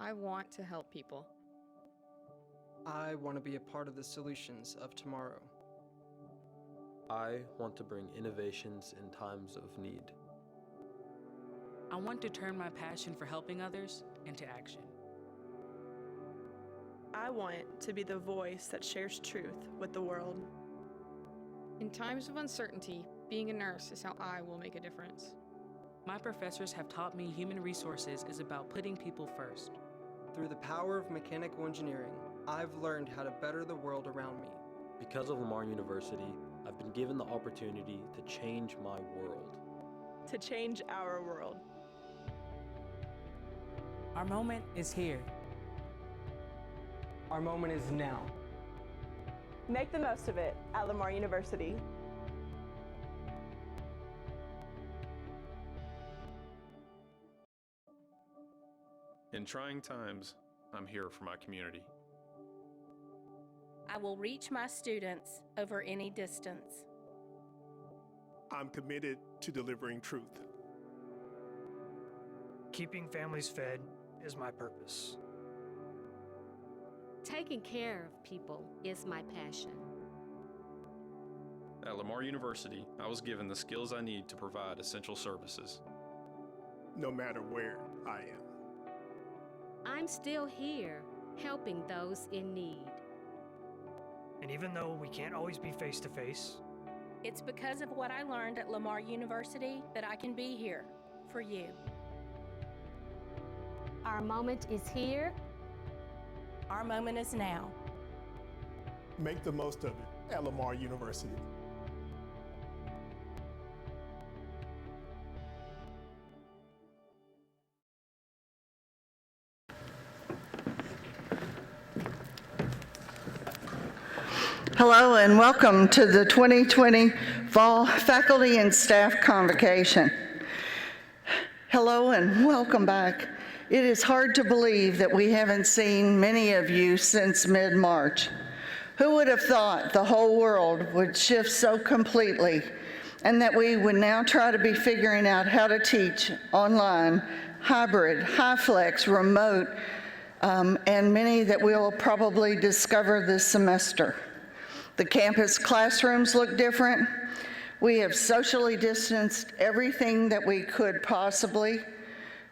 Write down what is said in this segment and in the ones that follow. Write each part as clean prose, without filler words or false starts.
I want to help people. I want to be a part of the solutions of tomorrow. I want to bring innovations in times of need. I want to turn my passion for helping others into action. I want to be the voice that shares truth with the world. In times of uncertainty, being a nurse is how I will make a difference. My professors have taught me human resources is about putting people first. Through the power of mechanical engineering, I've learned how to better the world around me. Because of Lamar University, I've been given the opportunity to change my world. To change our world. Our moment is here. Our moment is now. Make the most of it at Lamar University. In trying times, I'm here for my community. I will reach my students over any distance. I'm committed to delivering truth. Keeping families fed is my purpose. Taking care of people is my passion. At Lamar University, I was given the skills I need to provide essential services. No matter where I am. I'm still here, helping those in need. And even though we can't always be face to face, It's because of what I learned at Lamar University that I can be here for you. Our moment is here. Our moment is now. Make the most of it at Lamar University. Hello and welcome to the 2020 Fall Faculty and Staff Convocation. Hello and welcome back. It is hard to believe that we haven't seen many of you since mid-March. Who would have thought the whole world would shift so completely and that we would now try to be figuring out how to teach online, hybrid, high-flex, remote, and many that we'll probably discover this semester. The campus classrooms look different. We have socially distanced everything that we could possibly.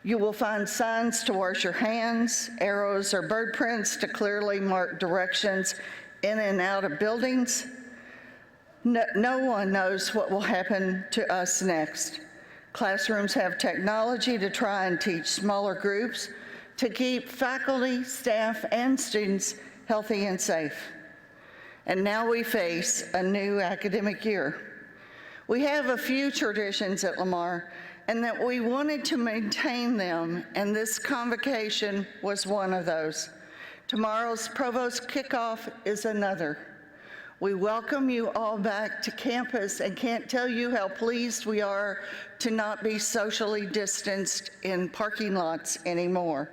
You will find signs to wash your hands, arrows or bird prints to clearly mark directions in and out of buildings. No one knows what will happen to us next. Classrooms have technology to try and teach smaller groups to keep faculty, staff, and students healthy and safe. And now we face a new academic year. We have a few traditions at Lamar, and that we wanted to maintain them, and this convocation was one of those. Tomorrow's provost kickoff is another. We welcome you all back to campus and can't tell you how pleased we are to not be socially distanced in parking lots anymore.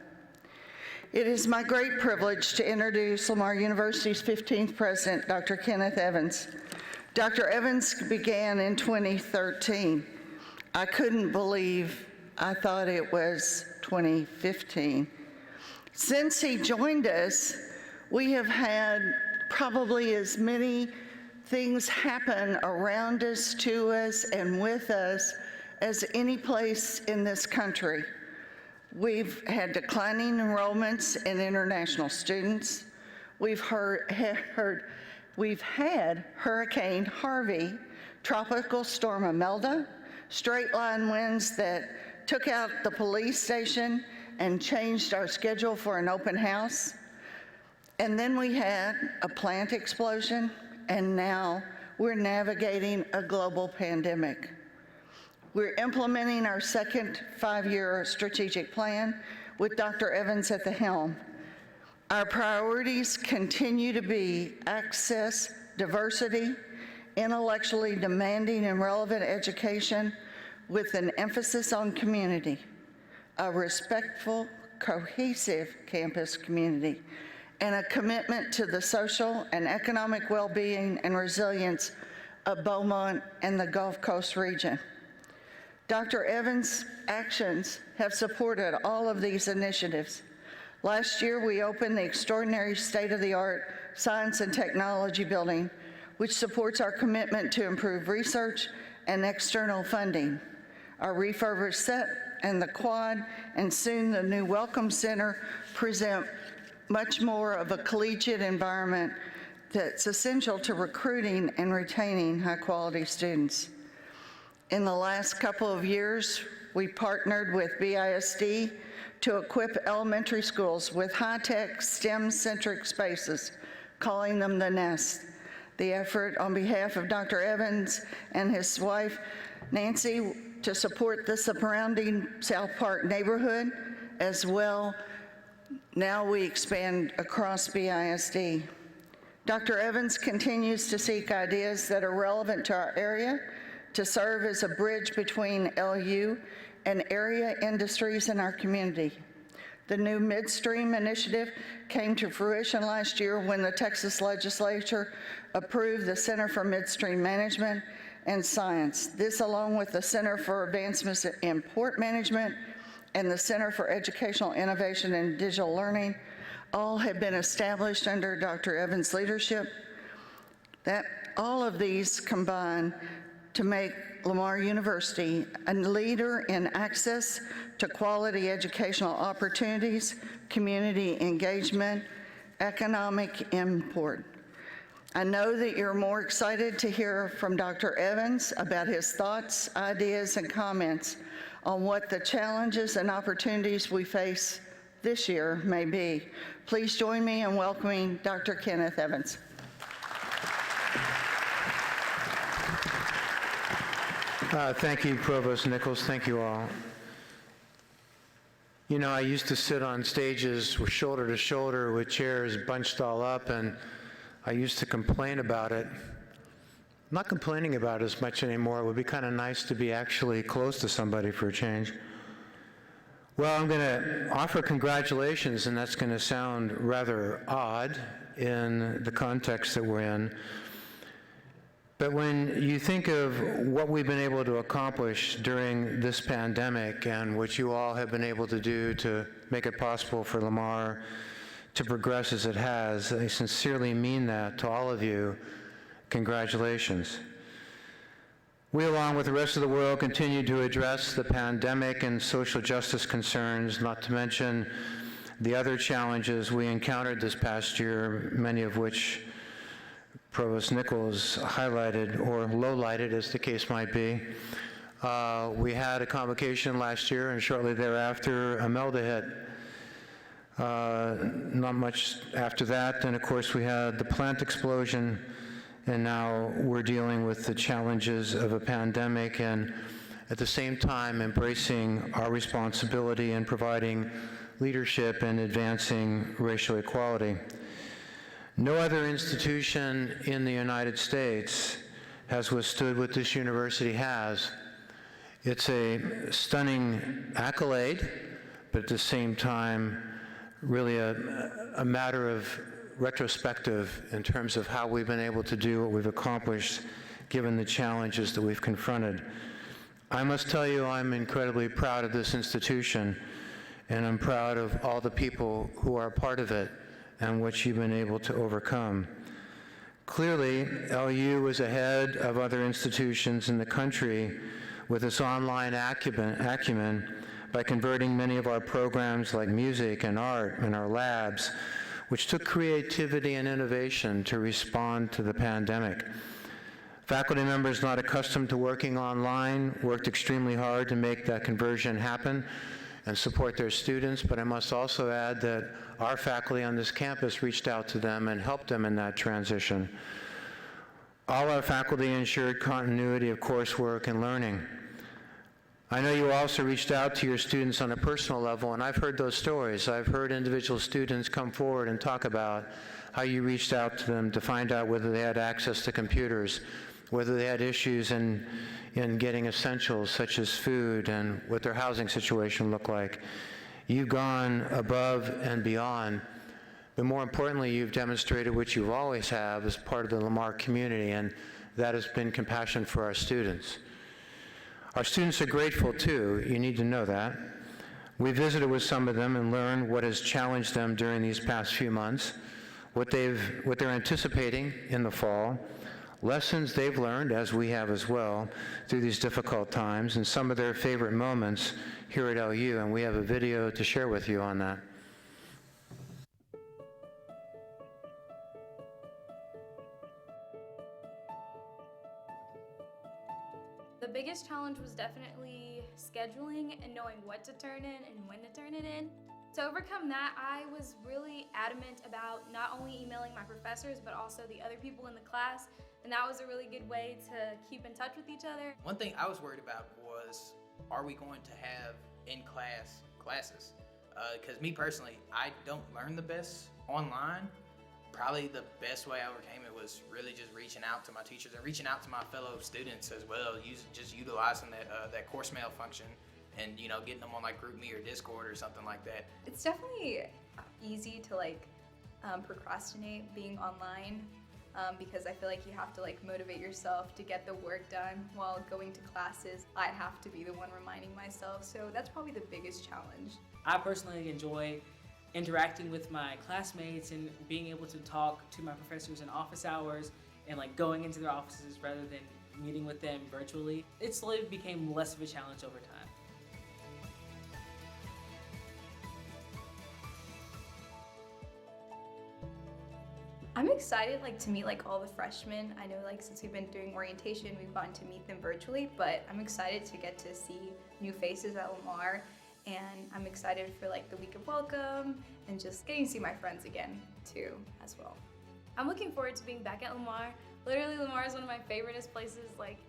It is my great privilege to introduce Lamar University's 15th president, Dr. Kenneth Evans. Dr. Evans began in 2013. I couldn't believe, I thought it was 2015. Since he joined us, we have had probably as many things happen around us, to us, and with us as any place in this country. We've had declining enrollments in international students. We've had Hurricane Harvey, Tropical Storm Imelda, straight line winds that took out the police station and changed our schedule for an open house. And then we had a plant explosion, and now we're navigating a global pandemic. We're implementing our second 5-year strategic plan with Dr. Evans at the helm. Our priorities continue to be access, diversity, intellectually demanding and relevant education with an emphasis on community, a respectful, cohesive campus community, and a commitment to the social and economic well-being and resilience of Beaumont and the Gulf Coast region. Dr. Evans' actions have supported all of these initiatives. Last year, we opened the extraordinary state-of-the-art Science and Technology Building, which supports our commitment to improve research and external funding. Our refurbished set and the quad, and soon the new Welcome Center, present much more of a collegiate environment that's essential to recruiting and retaining high-quality students. In the last couple of years, we partnered with BISD to equip elementary schools with high-tech, STEM-centric spaces, calling them the Nest. The effort on behalf of Dr. Evans and his wife, Nancy, to support the surrounding South Park neighborhood as well. Now we expand across BISD. Dr. Evans continues to seek ideas that are relevant to our area to serve as a bridge between LU and area industries in our community. The new Midstream initiative came to fruition last year when the Texas legislature approved the Center for Midstream Management and Science. This, along with the Center for Advancements in Port Management and the Center for Educational Innovation and Digital Learning, all have been established under Dr. Evans' leadership. All of these combine to make Lamar University a leader in access to quality educational opportunities, community engagement, economic import. I know that you're more excited to hear from Dr. Evans about his thoughts, ideas, and comments on what the challenges and opportunities we face this year may be. Please join me in welcoming Dr. Kenneth Evans. Thank you, Provost Nichols. Thank you all. You know, I used to sit on stages shoulder to shoulder with chairs bunched all up, and I used to complain about it. I'm not complaining about it as much anymore. It would be kind of nice to be actually close to somebody for a change. Well, I'm going to offer congratulations, and that's going to sound rather odd in the context that we're in. But when you think of what we've been able to accomplish during this pandemic and what you all have been able to do to make it possible for Lamar to progress as it has, I sincerely mean that to all of you. Congratulations. We, along with the rest of the world, continue to address the pandemic and social justice concerns, not to mention the other challenges we encountered this past year, many of which Provost Nichols highlighted or lowlighted, as the case might be. We had a convocation last year, and shortly thereafter, Imelda hit. Not much after that, then of course we had the plant explosion, and now we're dealing with the challenges of a pandemic, and at the same time embracing our responsibility in providing leadership and advancing racial equality. No other institution in the United States has withstood what this university has. It's a stunning accolade, but at the same time, really a matter of retrospective in terms of how we've been able to do what we've accomplished given the challenges that we've confronted. I must tell you, I'm incredibly proud of this institution, and I'm proud of all the people who are part of it and what you've been able to overcome. Clearly, LU is ahead of other institutions in the country with its online acumen by converting many of our programs like music and art and our labs, which took creativity and innovation to respond to the pandemic. Faculty members not accustomed to working online worked extremely hard to make that conversion happen and support their students, but I must also add that our faculty on this campus reached out to them and helped them in that transition. All our faculty ensured continuity of coursework and learning. I know you also reached out to your students on a personal level, and I've heard those stories. I've heard individual students come forward and talk about how you reached out to them to find out whether they had access to computers, whether they had issues in getting essentials such as food, and what their housing situation looked like. You've gone above and beyond, but more importantly, you've demonstrated what you always have as part of the Lamar community, and that has been compassion for our students. Our students are grateful too, you need to know that. We visited with some of them and learned what has challenged them during these past few months, what they're anticipating in the fall, lessons they've learned, as we have as well, through these difficult times, and some of their favorite moments here at LU, and we have a video to share with you on that. The biggest challenge was definitely scheduling and knowing what to turn in and when to turn it in. To overcome that, I was really adamant about not only emailing my professors, but also the other people in the class, and that was a really good way to keep in touch with each other. One thing I was worried about was, are we going to have in-class classes? Because me personally, I don't learn the best online. Probably the best way I overcame it was really just reaching out to my teachers and reaching out to my fellow students as well, just utilizing that course mail function and, you know, getting them on like GroupMe or Discord or something like that. It's definitely easy to procrastinate being online because I feel like you have to motivate yourself to get the work done while going to classes. I have to be the one reminding myself, so that's probably the biggest challenge. I personally enjoy interacting with my classmates and being able to talk to my professors in office hours and going into their offices rather than meeting with them virtually. It slowly became less of a challenge over time. I'm excited to meet all the freshmen. I know since we've been doing orientation, we've gotten to meet them virtually, but I'm excited to get to see new faces at Lamar. And I'm excited for the week of welcome and just getting to see my friends again too as well. I'm looking forward to being back at Lamar. Literally, Lamar is one of my favoriteest places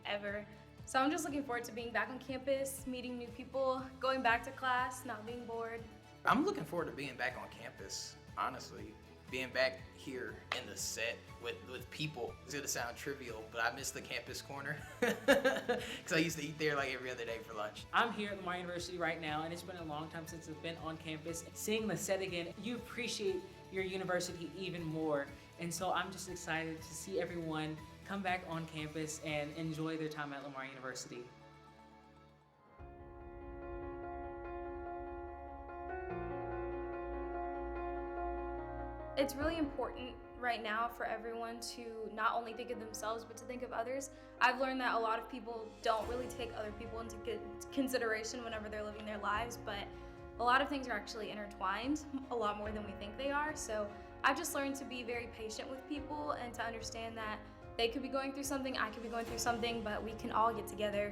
ever. So I'm just looking forward to being back on campus, meeting new people, going back to class, not being bored. I'm looking forward to being back on campus, honestly. Being back here in the set with people. It's gonna sound trivial, but I miss the campus corner because I used to eat there every other day for lunch. I'm here at Lamar University right now, and it's been a long time since I've been on campus. Seeing the set again, you appreciate your university even more, and so I'm just excited to see everyone come back on campus and enjoy their time at Lamar University. It's really important right now for everyone to not only think of themselves, but to think of others. I've learned that a lot of people don't really take other people into consideration whenever they're living their lives, but a lot of things are actually intertwined, a lot more than we think they are. So I've just learned to be very patient with people and to understand that they could be going through something, I could be going through something, but we can all get together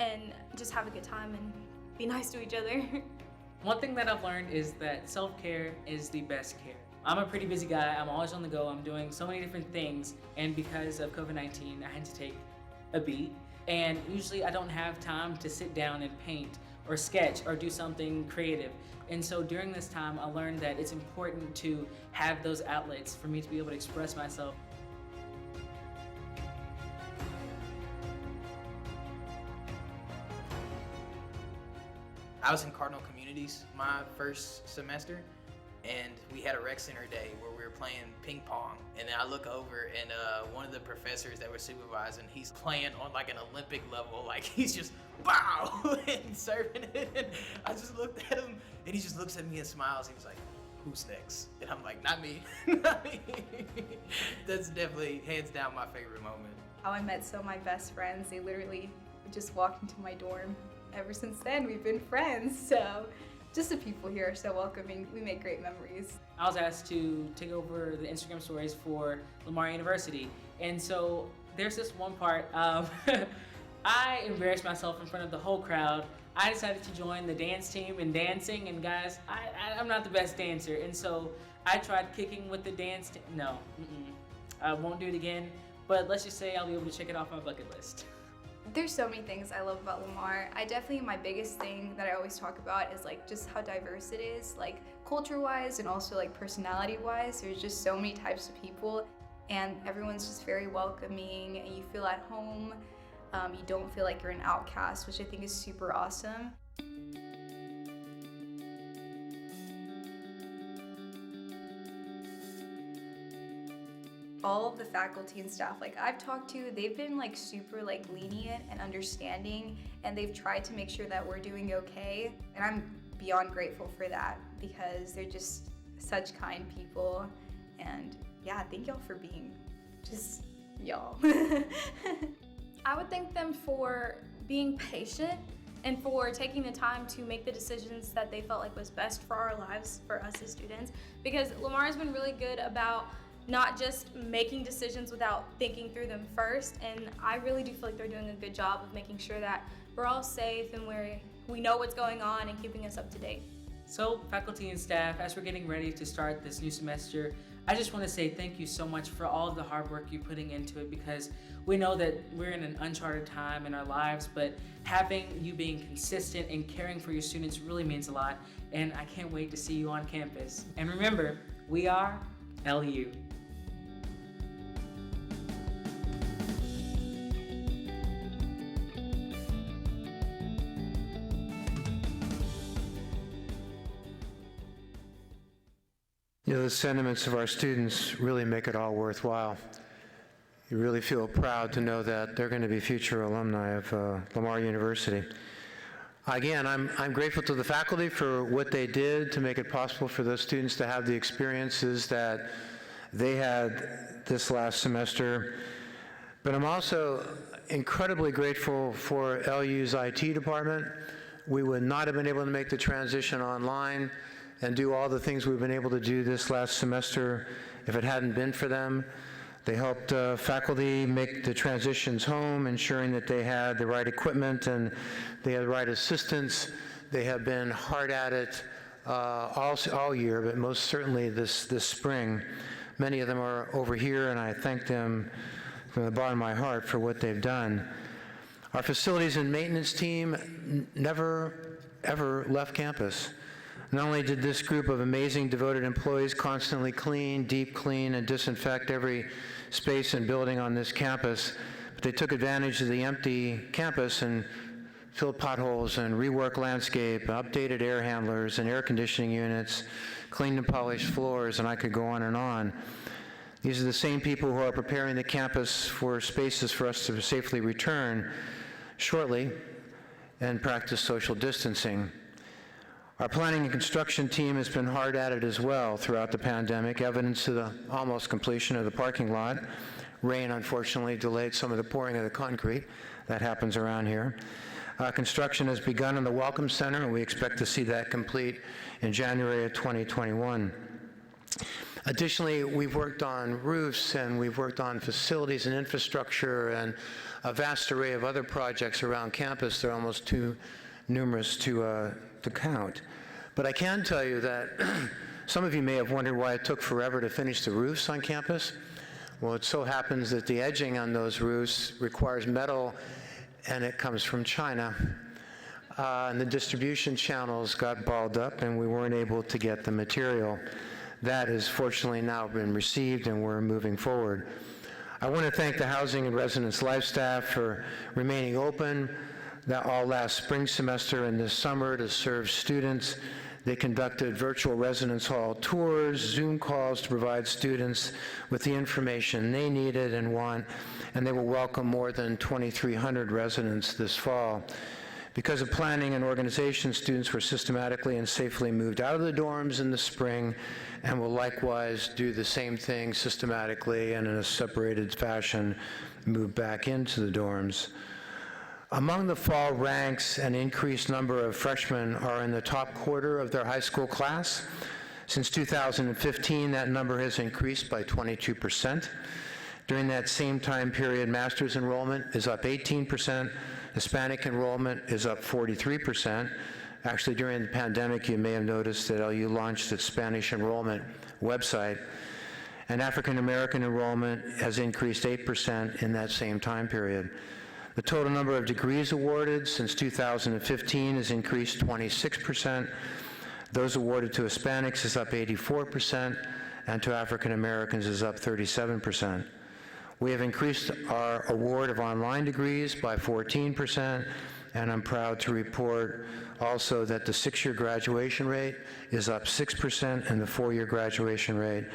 and just have a good time and be nice to each other. One thing that I've learned is that self-care is the best care. I'm a pretty busy guy, I'm always on the go, I'm doing so many different things, and because of COVID-19, I had to take a beat, and usually I don't have time to sit down and paint or sketch or do something creative. And so during this time, I learned that it's important to have those outlets for me to be able to express myself. I was in Cardinal Communities my first semester, and we had a rec center day where we were playing ping pong. And then I look over and one of the professors that was supervising, he's playing on an Olympic level, he's just bow and serving it. And I just looked at him and he just looks at me and smiles. He was like, "Who's next?" And I'm like, "Not me, not me." That's definitely hands down my favorite moment. How I met some of my best friends, they literally just walked into my dorm. Ever since then, we've been friends, so just the people here are so welcoming. We make great memories. I was asked to take over the Instagram stories for Lamar University. And so there's this one part, I embarrassed myself in front of the whole crowd. I decided to join the dance team and dancing, and guys, I'm not the best dancer. And so I tried kicking with the dance team. No, I won't do it again, but let's just say I'll be able to check it off my bucket list. There's so many things I love about Lamar. My biggest thing that I always talk about is just how diverse it is, culture-wise and also personality-wise. There's just so many types of people, and everyone's just very welcoming, and you feel at home. You don't feel like you're an outcast, which I think is super awesome. All of the faculty and staff I've talked to, they've been super lenient and understanding, and they've tried to make sure that we're doing okay. And I'm beyond grateful for that because they're just such kind people. And yeah, thank y'all for being just y'all. I would thank them for being patient and for taking the time to make the decisions that they felt like was best for our lives, for us as students, because Lamar has been really good about not just making decisions without thinking through them first, and I really do feel like they're doing a good job of making sure that we're all safe and we know what's going on and keeping us up to date. So, faculty and staff, as we're getting ready to start this new semester, I just want to say thank you so much for all of the hard work you're putting into it, because we know that we're in an uncharted time in our lives, but having you being consistent and caring for your students really means a lot, and I can't wait to see you on campus. And remember, we are LU. You know, the sentiments of our students really make it all worthwhile. You really feel proud to know that they're going to be future alumni of Lamar University. Again, I'm grateful to the faculty for what they did to make it possible for those students to have the experiences that they had this last semester. But I'm also incredibly grateful for LU's IT department. We would not have been able to make the transition online and do all the things we've been able to do this last semester if it hadn't been for them. They helped faculty make the transitions home, ensuring that they had the right equipment and they had the right assistance. They have been hard at it all year, but most certainly this spring. Many of them are over here, and I thank them from the bottom of my heart for what they've done. Our facilities and maintenance team never, ever left campus. Not only did this group of amazing, devoted employees constantly clean, deep clean, and disinfect every space and building on this campus, but they took advantage of the empty campus and filled potholes and reworked landscape, updated air handlers and air conditioning units, cleaned and polished floors, and I could go on and on. These are the same people who are preparing the campus for spaces for us to safely return shortly and practice social distancing. Our planning and construction team has been hard at it as well throughout the pandemic, evidence to the almost completion of the parking lot. Rain, unfortunately, delayed some of the pouring of the concrete. That happens around here. Construction has begun in the Welcome Center, and we expect to see that complete in January of 2021. Additionally, we've worked on roofs, and we've worked on facilities and infrastructure, and a vast array of other projects around campus. They're almost too numerous to count. But I can tell you that some of you may have wondered why it took forever to finish the roofs on campus. Well, it so happens that the edging on those roofs requires metal, and it comes from China. And the distribution channels got balled up, and we weren't able to get the material. That has fortunately now been received, and we're moving forward. I want to thank the Housing and Residence Life staff for remaining open all last spring semester and this summer to serve students. They conducted virtual residence hall tours, Zoom calls to provide students with the information they needed and want, and they will welcome more than 2,300 residents this fall. Because of planning and organization, students were systematically and safely moved out of the dorms in the spring and will likewise do the same thing systematically and in a separated fashion, move back into the dorms. Among the fall ranks, an increased number of freshmen are in the top quarter of their high school class. Since 2015, that number has increased by 22%. During that same time period, master's enrollment is up 18%, Hispanic enrollment is up 43%. Actually, during the pandemic, you may have noticed that LU launched its Spanish enrollment website, and African American enrollment has increased 8% in that same time period. The total number of degrees awarded since 2015 has increased 26%. Those awarded to Hispanics is up 84%, and to African Americans is up 37%. We have increased our award of online degrees by 14%, and I'm proud to report also that the 6-year graduation rate is up 6%, and the 4-year graduation rate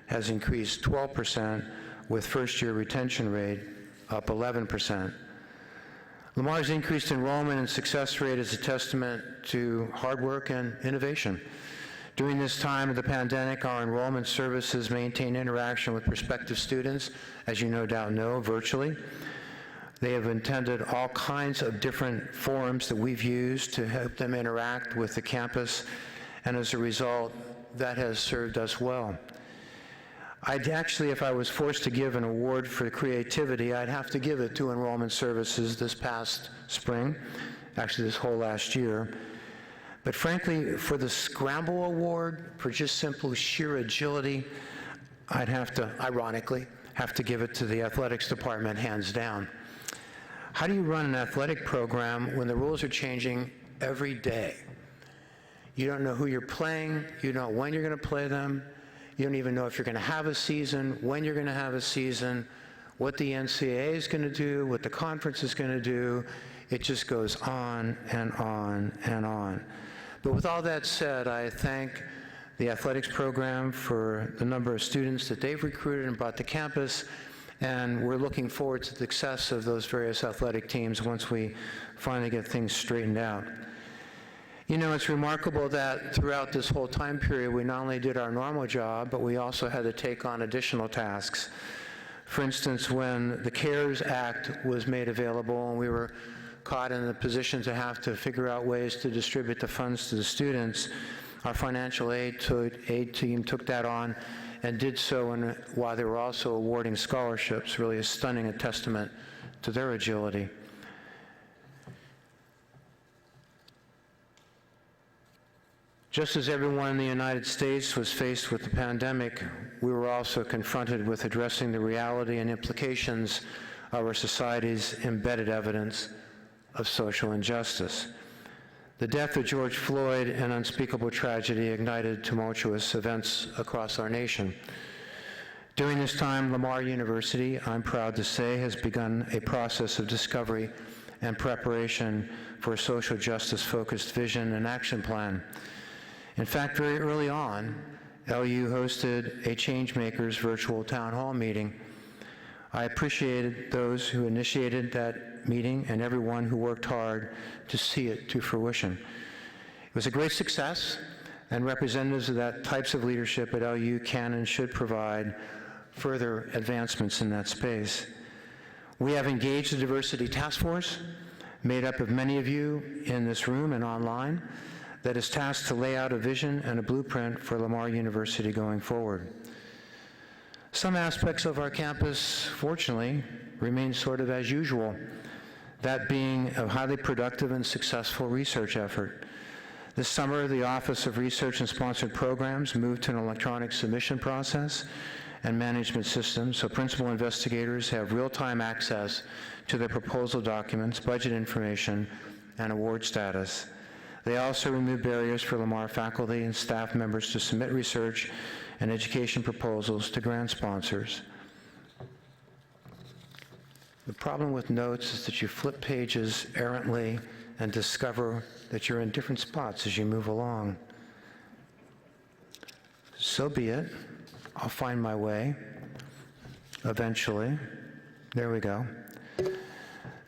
has increased 12%, with first-year retention rate up 11%. Lamar's increased enrollment and success rate is a testament to hard work and innovation. During this time of the pandemic, our enrollment services maintain interaction with prospective students, as you no doubt know, virtually. They have attended all kinds of different forums that we've used to help them interact with the campus, and as a result, that has served us well. I'd actually, if I was forced to give an award for creativity, I'd have to give it to enrollment services this past spring, actually this whole last year. But frankly, for the Scramble Award, for just simple sheer agility, I'd have to, ironically, have to give it to the athletics department, hands down. How do you run an athletic program when the rules are changing every day? You don't know who you're playing, you don't know when you're going to play them, you don't even know if you're going to have a season, when you're going to have a season, what the NCAA is going to do, what the conference is going to do. It just goes on and on and on. But with all that said, I thank the athletics program for the number of students that they've recruited and brought to campus, and we're looking forward to the success of those various athletic teams once we finally get things straightened out. You know, it's remarkable that throughout this whole time period, we not only did our normal job, but we also had to take on additional tasks. For instance, when the CARES Act was made available and we were caught in the position to have to figure out ways to distribute the funds to the students, our financial aid team took that on and did so while they were also awarding scholarships, really a stunning testament to their agility. Just as everyone in the United States was faced with the pandemic, we were also confronted with addressing the reality and implications of our society's embedded evidence of social injustice. The death of George Floyd, an unspeakable tragedy, ignited tumultuous events across our nation. During this time, Lamar University, I'm proud to say, has begun a process of discovery and preparation for a social justice-focused vision and action plan. In fact, very early on, LU hosted a Changemakers virtual town hall meeting. I appreciated those who initiated that meeting and everyone who worked hard to see it to fruition. It was a great success, and representatives of that types of leadership at LU can and should provide further advancements in that space. We have engaged a diversity task force made up of many of you in this room and online that is tasked to lay out a vision and a blueprint for Lamar University going forward. Some aspects of our campus, fortunately, remain sort of as usual, that being a highly productive and successful research effort. This summer, the Office of Research and Sponsored Programs moved to an electronic submission process and management system, so principal investigators have real-time access to their proposal documents, budget information, and award status. They also removed barriers for Lamar faculty and staff members to submit research and education proposals to grant sponsors. The problem with notes is that you flip pages errantly and discover that you're in different spots as you move along. So be it. I'll find my way eventually. There we go.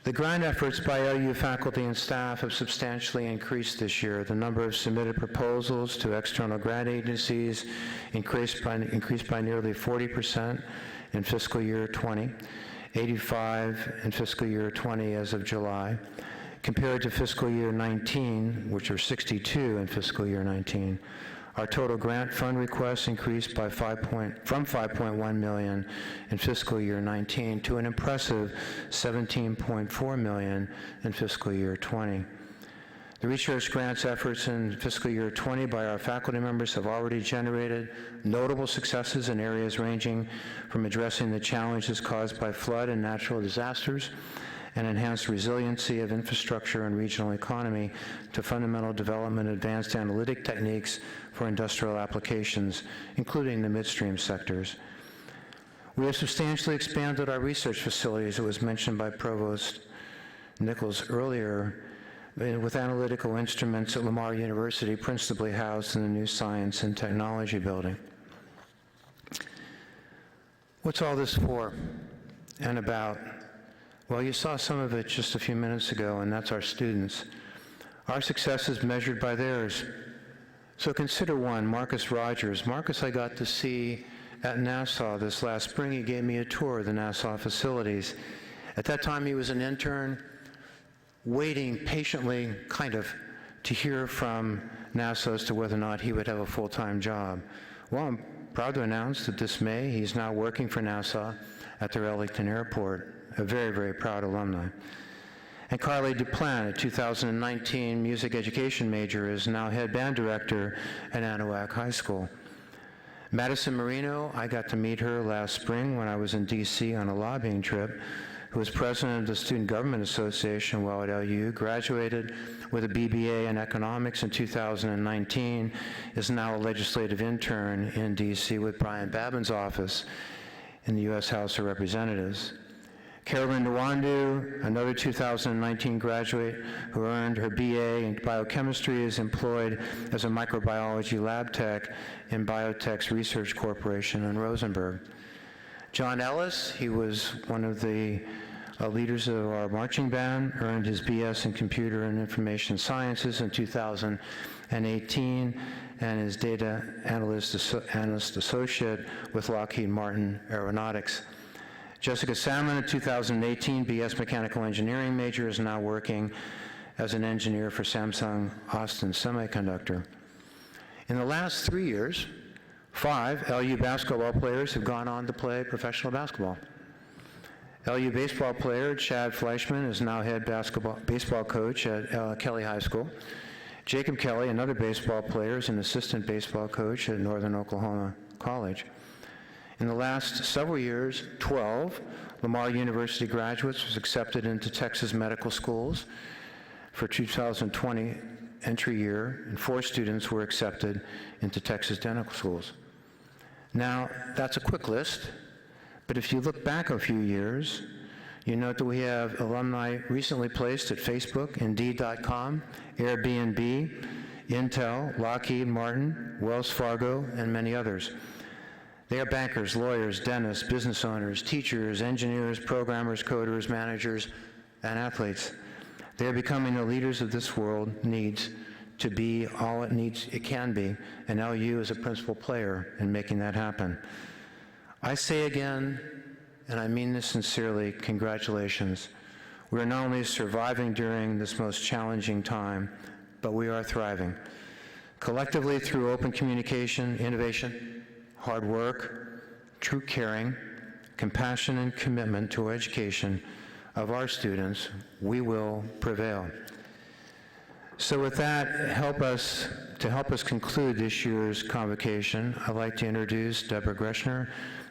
The grant efforts by LU faculty and staff have substantially increased this year. The number of submitted proposals to external grant agencies increased by nearly 40% in fiscal year 20, 85 in fiscal year 20 as of July, compared to fiscal year 19, which are 62 in fiscal year 19. Our total grant fund requests increased by from $5.1 million in fiscal year 19 to an impressive $17.4 million in fiscal year 20. The research grants efforts in fiscal year 20 by our faculty members have already generated notable successes in areas ranging from addressing the challenges caused by flood and natural disasters and enhanced resiliency of infrastructure and regional economy to fundamental development of advanced analytic techniques for industrial applications, including the midstream sectors. We have substantially expanded our research facilities, it was mentioned by Provost Nichols earlier, with analytical instruments at Lamar University, principally housed in the new Science and Technology Building. What's all this for and about? Well, you saw some of it just a few minutes ago, and that's our students. Our success is measured by theirs. So consider one, Marcus Rogers. Marcus I got to see at Nassau this last spring. He gave me a tour of the Nassau facilities. At that time, he was an intern, waiting patiently, kind of, to hear from NASA as to whether or not he would have a full-time job. Well, I'm proud to announce that this May, he's now working for NASA at their Ellington Airport, a very, very proud alumni. And Carly Duplan, a 2019 music education major, is now head band director at Anahuac High School. Madison Mourinho, I got to meet her last spring when I was in D.C. on a lobbying trip, who was president of the Student Government Association while at LU, graduated with a BBA in economics in 2019, is now a legislative intern in D.C. with Brian Babin's office in the U.S. House of Representatives. Carolyn Nwandu, another 2019 graduate who earned her BA in biochemistry, is employed as a microbiology lab tech in Biotech's Research Corporation in Rosenberg. John Ellis, he was one of the leaders of our marching band, earned his BS in Computer and Information Sciences in 2018, and his Data Analyst Associate with Lockheed Martin Aeronautics. Jessica Salmon, a 2018 BS Mechanical Engineering major, is now working as an engineer for Samsung Austin Semiconductor. In the last 3 years, 5 LU basketball players have gone on to play professional basketball. LU baseball player Chad Fleischman is now head baseball coach at Kelly High School. Jacob Kelly, another baseball player, is an assistant baseball coach at Northern Oklahoma College. In the last several years, 12 Lamar University graduates was accepted into Texas medical schools for 2020 entry year, and 4 students were accepted into Texas dental schools. Now, that's a quick list, but if you look back a few years, you note that we have alumni recently placed at Facebook, Indeed.com, Airbnb, Intel, Lockheed Martin, Wells Fargo, and many others. They are bankers, lawyers, dentists, business owners, teachers, engineers, programmers, coders, managers, and athletes. They are becoming the leaders of this world needs to be all it can be, and LU is a principal player in making that happen. I say again, and I mean this sincerely, congratulations. We are not only surviving during this most challenging time, but we are thriving. Collectively, through open communication, innovation, hard work, true caring, compassion, and commitment to education of our students, we will prevail. So with that, to help us conclude this year's convocation, I'd like to introduce Deborah Greshner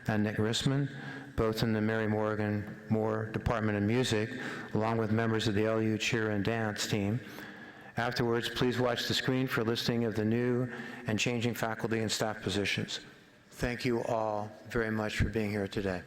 and Nick Risman, both in the Mary Morgan Moore Department of Music, along with members of the LU Cheer and Dance team. Afterwards, please watch the screen for a listing of the new and changing faculty and staff positions. Thank you all very much for being here today.